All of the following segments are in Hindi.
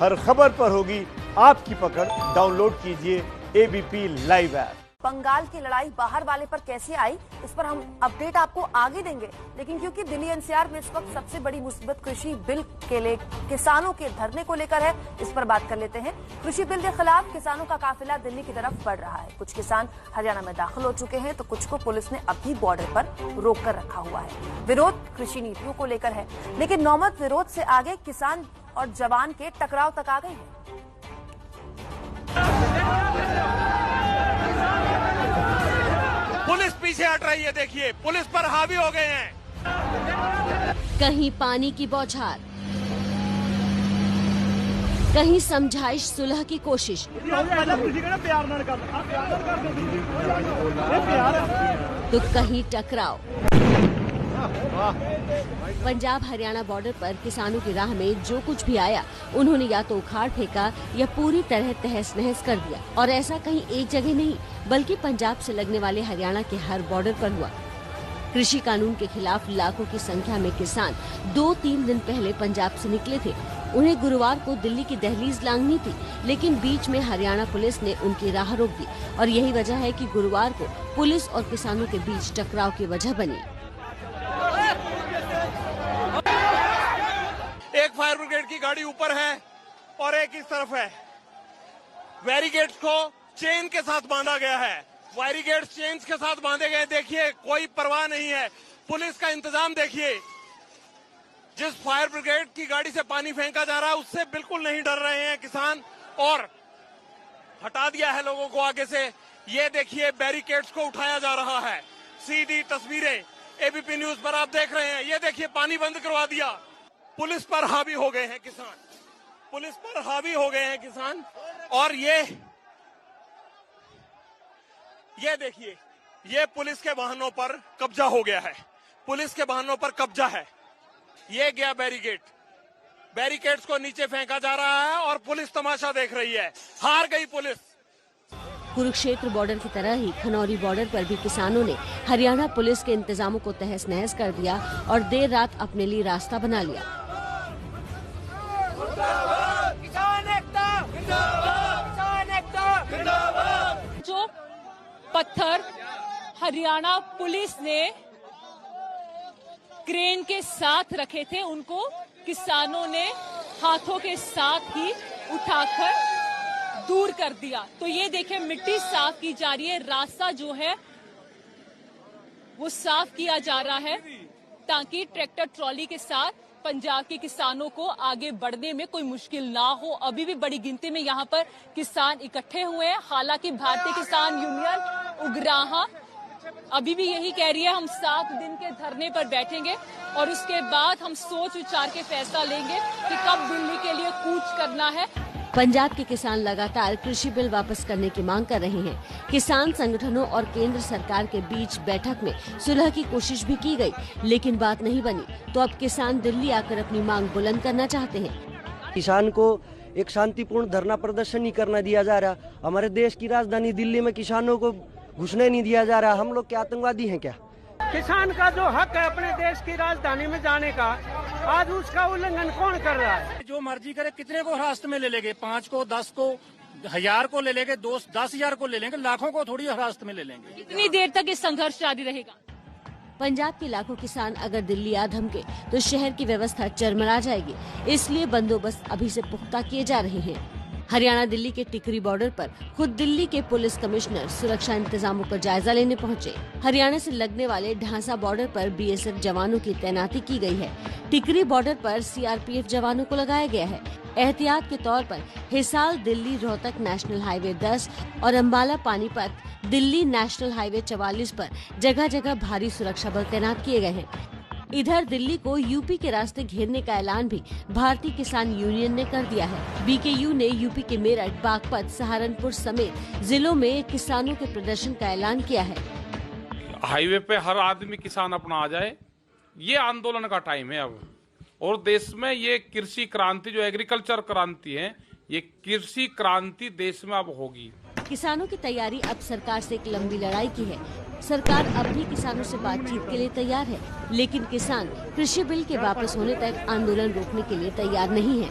हर खबर पर होगी आपकी पकड़। डाउनलोड कीजिए एबीपी लाइव ऐप। बंगाल की लड़ाई बाहर वाले पर कैसे आई, इस पर हम अपडेट आपको आगे देंगे। लेकिन क्योंकि दिल्ली एनसीआर में इस वक्त सबसे बड़ी मुसीबत कृषि बिल के लिए किसानों के धरने को लेकर है, इस पर बात कर लेते हैं। कृषि बिल के खिलाफ किसानों का काफिला दिल्ली की तरफ बढ़ रहा है। कुछ किसान हरियाणा में दाखिल हो चुके हैं, तो कुछ को पुलिस ने अभी बॉर्डर पर रोक कर रखा हुआ है। विरोध कृषि नीतियों को लेकर है, लेकिन नौबत विरोध से आगे किसान और जवान के टकराव तक आ गई है। पुलिस पीछे हट रही है, देखिए पुलिस पर हावी हो गए हैं। कहीं पानी की बौछार, कहीं समझाइश सुलह की कोशिश, तो कहीं टकराव। पंजाब हरियाणा बॉर्डर पर किसानों की राह में जो कुछ भी आया, उन्होंने या तो उखाड़ फेंका या पूरी तरह तहस नहस कर दिया। और ऐसा कहीं एक जगह नहीं, बल्कि पंजाब से लगने वाले हरियाणा के हर बॉर्डर पर हुआ। कृषि कानून के खिलाफ लाखों की संख्या में किसान 2-3 दिन पहले पंजाब से निकले थे। उन्हें गुरुवार को दिल्ली की दहलीज लांघनी थी, लेकिन बीच में हरियाणा पुलिस ने उनकी राह रोक दी। और यही वजह है कि गुरुवार को पुलिस और किसानों के बीच टकराव की वजह बनी। एक फायर ब्रिगेड की गाड़ी ऊपर है और एक इस तरफ है। बैरिकेड्स को चेन के साथ बांधा गया है। बैरिकेड्स चेन के साथ बांधे गए, देखिए कोई परवाह नहीं है। पुलिस का इंतजाम देखिए। जिस फायर ब्रिगेड की गाड़ी से पानी फेंका जा रहा है, उससे बिल्कुल नहीं डर रहे हैं किसान, और हटा दिया है लोगों को आगे से। ये देखिए बैरिकेड्स को उठाया जा रहा है। सीधी तस्वीरें एबीपी न्यूज पर आप देख रहे हैं। ये देखिए पानी बंद करवा दिया। पुलिस पर हावी हो गए हैं किसान, पुलिस पर हावी हो गए हैं किसान। और ये देखिए, ये पुलिस के वाहनों पर कब्जा हो गया है। पुलिस के वाहनों पर कब्जा है। ये गया बैरिकेड्स को नीचे फेंका जा रहा है और पुलिस तमाशा देख रही है। हार गई पुलिस। कुरुक्षेत्र बॉर्डर की तरह ही खनौरी बॉर्डर पर भी किसानों ने हरियाणा पुलिस के इंतजामों को तहस नहस कर दिया और देर रात अपने लिए रास्ता बना लिया। जो पत्थर हरियाणा पुलिस ने क्रेन के साथ रखे थे, उनको किसानों ने हाथों के साथ ही उठाकर दूर कर दिया। तो ये देखिए मिट्टी साफ की जा रही है। रास्ता जो है वो साफ किया जा रहा है ताकि ट्रैक्टर ट्रॉली के साथ पंजाब के किसानों को आगे बढ़ने में कोई मुश्किल ना हो। अभी भी बड़ी गिनती में यहाँ पर किसान इकट्ठे हुए हैं। हालांकि भारतीय किसान यूनियन उगराहा अभी भी यही कह रही है, हम 7 दिन के धरने पर बैठेंगे और उसके बाद हम सोच विचार के फैसला लेंगे कि कब दिल्ली के लिए कूच करना है। पंजाब के किसान लगातार कृषि बिल वापस करने की मांग कर रहे हैं। किसान संगठनों और केंद्र सरकार के बीच बैठक में सुलह की कोशिश भी की गई, लेकिन बात नहीं बनी। तो अब किसान दिल्ली आकर अपनी मांग बुलंद करना चाहते हैं। किसान को एक शांतिपूर्ण धरना प्रदर्शन नहीं करना दिया जा रहा। हमारे देश की राजधानी दिल्ली में किसानों को घुसने नहीं दिया जा रहा। हम लोग क्या आतंकवादी हैं क्या? किसान का जो हक है अपने देश की राजधानी में जाने का, आज उसका उल्लंघन कौन कर रहा है? जो मर्जी करे, कितने को हिरासत में ले लेंगे? 5 को, 10 को, 1000 को ले लेंगे, 10,000 को ले लेंगे, लाखों को थोड़ी हिरासत में ले लेंगे। कितनी देर तक ये संघर्ष जारी रहेगा? पंजाब के लाखों किसान अगर दिल्ली आ धमके तो शहर की व्यवस्था चरमरा जाएगी। इसलिए बंदोबस्त अभी से पुख्ता किए जा रहे हैं। हरियाणा दिल्ली के टिकरी बॉर्डर पर खुद दिल्ली के पुलिस कमिश्नर सुरक्षा इंतजामों का जायजा लेने पहुंचे। हरियाणा से लगने वाले ढांसा बॉर्डर पर बीएसएफ जवानों की तैनाती की गई है। टिकरी बॉर्डर पर सीआरपीएफ जवानों को लगाया गया है। एहतियात के तौर पर हिसार दिल्ली रोहतक नेशनल हाईवे 10 और अम्बाला पानीपत दिल्ली नेशनल हाईवे 44 पर जगह जगह भारी सुरक्षा बल तैनात किए गए हैं। इधर दिल्ली को यूपी के रास्ते घेरने का ऐलान भी भारतीय किसान यूनियन ने कर दिया है। बीकेयू ने यूपी के मेरठ, बागपत, सहारनपुर समेत जिलों में किसानों के प्रदर्शन का ऐलान किया है। हाईवे पे हर आदमी किसान अपना आ जाए, ये आंदोलन का टाइम है अब। और देश में ये कृषि क्रांति जो एग्रीकल्चर क्रांति है, ये कृषि क्रांति देश में अब होगी। किसानों की तैयारी अब सरकार से एक लंबी लड़ाई की है। सरकार अब भी किसानों से बातचीत के लिए तैयार है, लेकिन किसान कृषि बिल के वापस होने तक आंदोलन रोकने के लिए तैयार नहीं है।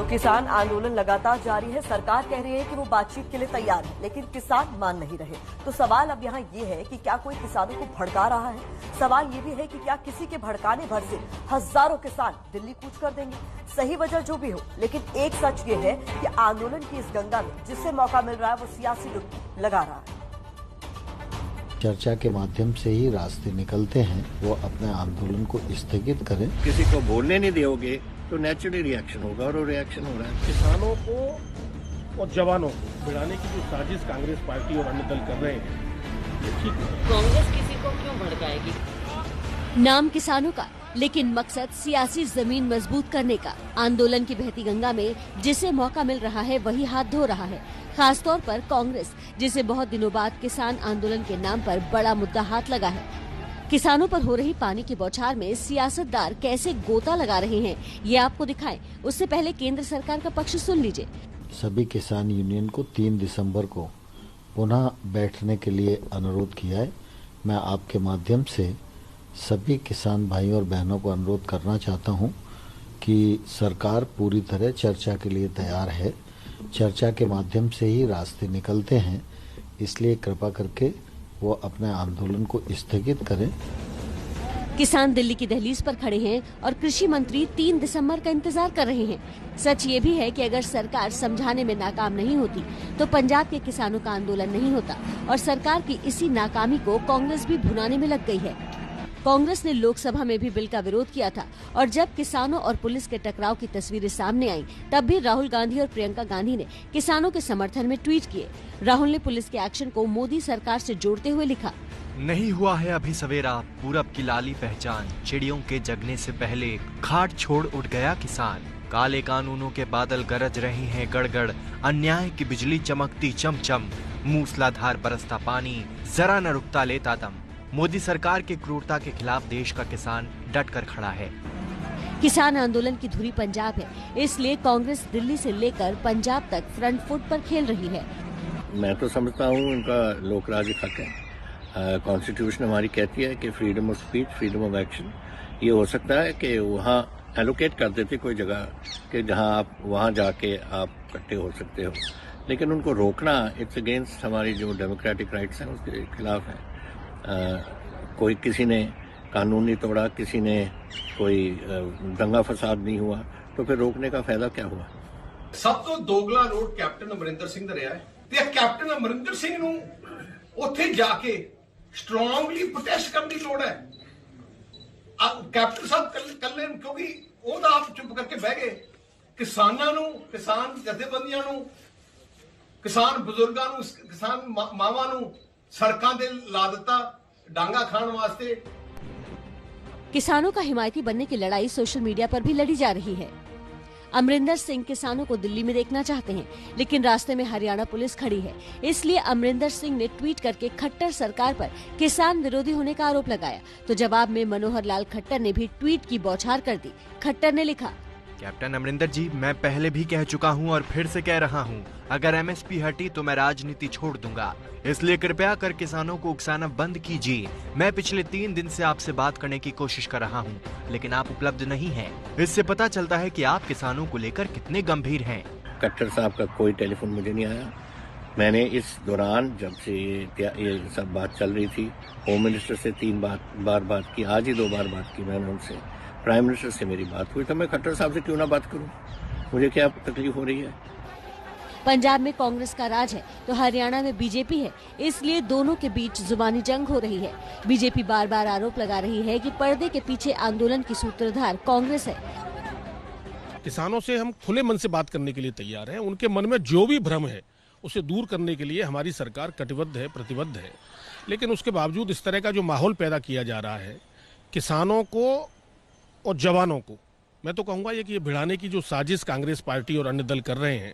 किसान आंदोलन लगातार जारी है। सरकार कह रही है कि वो बातचीत के लिए तैयार है, लेकिन किसान मान नहीं रहे। तो सवाल अब यहाँ ये है कि क्या कोई किसानों को भड़का रहा है? सवाल ये भी है कि क्या किसी के भड़काने भर से हजारों किसान दिल्ली कूच कर देंगे? सही वजह जो भी हो, लेकिन एक सच ये है कि आंदोलन की इस गंगा में जिससे मौका मिल रहा है वो सियासी डुबकी लगा रहा है। चर्चा के माध्यम से ही रास्ते निकलते हैं, वो अपने आंदोलन को स्थगित करें। किसी को बोलने नहीं दोगे तो नेचुरली रिएक्शन होगा, और वो रिएक्शन हो रहा है। किसानों को और जवानों को भिड़ाने की जो साजिश कांग्रेस पार्टी और अन्य दल कर रहे हैं, ये ठीक नहीं। कांग्रेस किसी को क्यों भड़काएगी? नाम किसानों का, लेकिन मकसद सियासी जमीन मजबूत करने का। आंदोलन की बहती गंगा में जिसे मौका मिल रहा है वही हाथ धो रहा है, खासतौर पर कांग्रेस, जिसे बहुत दिनों बाद किसान आंदोलन के नाम पर बड़ा मुद्दा हाथ लगा है। किसानों पर हो रही पानी की बौछार में सियासतदार कैसे गोता लगा रहे हैं, ये आपको दिखाएं। उससे पहले केंद्र सरकार का पक्ष सुन लीजिए। सभी किसान यूनियन को 3 दिसंबर को पुनः बैठने के लिए अनुरोध किया है। मैं आपके माध्यम से सभी किसान भाइयों और बहनों को अनुरोध करना चाहता हूं कि सरकार पूरी तरह चर्चा के लिए तैयार है। चर्चा के माध्यम से ही रास्ते निकलते हैं, इसलिए कृपा करके वो अपने आंदोलन को स्थगित करें। किसान दिल्ली की दहलीज पर खड़े हैं और कृषि मंत्री 3 दिसंबर का इंतजार कर रहे हैं। सच ये भी है कि अगर सरकार समझाने में नाकाम नहीं होती तो पंजाब के किसानों का आंदोलन नहीं होता, और सरकार की इसी नाकामी को कांग्रेस भी भुनाने में लग गई है। कांग्रेस ने लोकसभा में भी बिल का विरोध किया था, और जब किसानों और पुलिस के टकराव की तस्वीरें सामने आईं, तब भी राहुल गांधी और प्रियंका गांधी ने किसानों के समर्थन में ट्वीट किए। राहुल ने पुलिस के एक्शन को मोदी सरकार से जोड़ते हुए लिखा, नहीं हुआ है अभी सवेरा, पूरब की लाली पहचान, चिड़ियों के जगने से पहले खाट छोड़ उठ गया किसान। काले कानूनों के बादल गरज रहे हैं गड़गड़, अन्याय की बिजली चमकती चमचम, मूसलाधार बरसता पानी, जरा न रुकता लेता दम। मोदी सरकार की क्रूरता के खिलाफ देश का किसान डट कर खड़ा है। किसान आंदोलन की धुरी पंजाब है, इसलिए कांग्रेस दिल्ली से लेकर पंजाब तक फ्रंट फुट पर खेल रही है। मैं तो समझता हूँ उनका लोक राज्य हक है। कॉन्स्टिट्यूशन हमारी कहती है कि freedom of speech, freedom of action. ये हो सकता है कि वहाँ एलोकेट कर देते कोई जगह कि जहाँ आप वहाँ जाके आप इकट्ठे हो सकते हो, लेकिन उनको रोकना इट्स अगेंस्ट हमारी जो डेमोक्रेटिक राइट्स हैं उसके खिलाफ है। कोई किसी ने कानून नहीं तोड़ा, किसी ने कोई दंगा फसाद नहीं हुआ, तो फिर रोकने का फायदा क्या हुआ? सब तो दोगला रोड कैप्टन अमरिंदर सिंह ਦਾ ਰਿਹਾ ਹੈ ਤੇ ਕੈਪਟਨ ਅਮਰਿੰਦਰ ਸਿੰਘ ਨੂੰ ਉੱਥੇ ਜਾ ਕੇ ਸਟਰੋਂਗਲੀ ਪ੍ਰੋਟੈਸਟ ਕਰਨ ਦੀ ਲੋੜ ਹੈ। ਕੈਪਟਨ ਸਾਹਿਬ ਕੱਲੇ ਕਿਉਂਕਿ ਉਹ ਤਾਂ ਆਪ ਚੁੱਪ ਕਰਕੇ ਬਹਿ ਗਏ। ਕਿਸਾਨਾਂ ਨੂੰ, ਕਿਸਾਨ ਜਥੇਬੰਦੀਆਂ ਨੂੰ, ਕਿਸਾਨ ਬਜ਼ੁਰਗਾਂ ਨੂੰ, ਕਿਸਾਨ ਮਾਵਾਂ ਨੂੰ सड़कों दे ला दिता डांगा खान वास्ते। किसानों का हिमायती बनने की लड़ाई सोशल मीडिया पर भी लड़ी जा रही है। अमरिंदर सिंह किसानों को दिल्ली में देखना चाहते हैं, लेकिन रास्ते में हरियाणा पुलिस खड़ी है। इसलिए अमरिंदर सिंह ने ट्वीट करके खट्टर सरकार पर किसान विरोधी होने का आरोप लगाया। तो जवाब में मनोहर लाल खट्टर ने भी ट्वीट की बौछार कर दी। खट्टर ने लिखा, कैप्टन अमरिंदर जी, मैं पहले भी कह चुका हूं और फिर से कह रहा हूं, अगर एमएसपी हटी तो मैं राजनीति छोड़ दूंगा, इसलिए कृपया कर किसानों को उकसाना बंद कीजिए। मैं पिछले 3 दिन से आपसे बात करने की कोशिश कर रहा हूं, लेकिन आप उपलब्ध नहीं हैं। इससे पता चलता है कि आप किसानों को लेकर कितने गंभीर हैं। खट्टर साहब का कोई टेलीफोन मुझे नहीं आया। मैंने इस दौरान जब से ये सब बात चल रही थी, होम मिनिस्टर से 3 बार बात की, आज ही 2 बार बात की मैंने उनसे, प्राइम मिनिस्टर से मेरी बात हुई, तो मैं खट्टर साहब से क्यों ना बात करूं? मुझे क्या तकलीफ हो रही है? पंजाब में कांग्रेस का राज है तो हरियाणा में बीजेपी है, इसलिए दोनों के बीच जुबानी जंग हो रही है। बीजेपी बार बार आरोप लगा रही है कि पर्दे के पीछे आंदोलन की सूत्रधार कांग्रेस है। किसानों से हम खुले मन से बात करने के लिए तैयार हैं। उनके मन में जो भी भ्रम है उसे दूर करने के लिए हमारी सरकार कटिबद्ध है, प्रतिबद्ध है। लेकिन उसके बावजूद इस तरह का जो माहौल पैदा किया जा रहा है किसानों को और जवानों को, मैं तो कहूँगा ये कि ये भिड़ाने की जो साजिश कांग्रेस पार्टी और अन्य दल कर रहे हैं,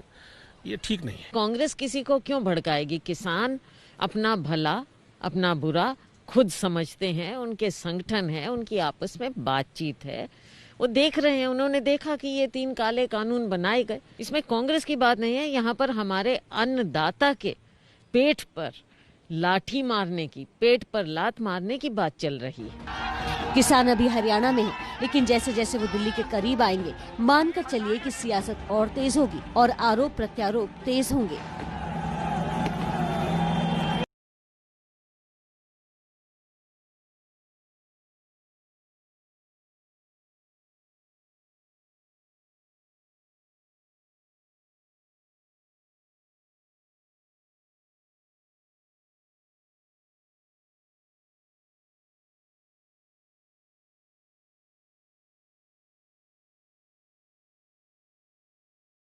ये ठीक नहीं है। कांग्रेस किसी को क्यों भड़काएगी? किसान अपना भला, अपना बुरा खुद समझते हैं, उनके संगठन है, उनकी आपस में बातचीत है, वो देख रहे हैं। उन्होंने देखा कि ये 3 काले कानून बनाए गए, इसमें कांग्रेस की बात नहीं है। यहाँ पर हमारे अन्नदाता के पेट पर लाठी मारने की, पेट पर लात मारने की बात चल रही है। किसान अभी हरियाणा में है, लेकिन जैसे जैसे वो दिल्ली के करीब आएंगे, मानकर चलिए कि सियासत और तेज होगी और आरोप प्रत्यारोप तेज होंगे।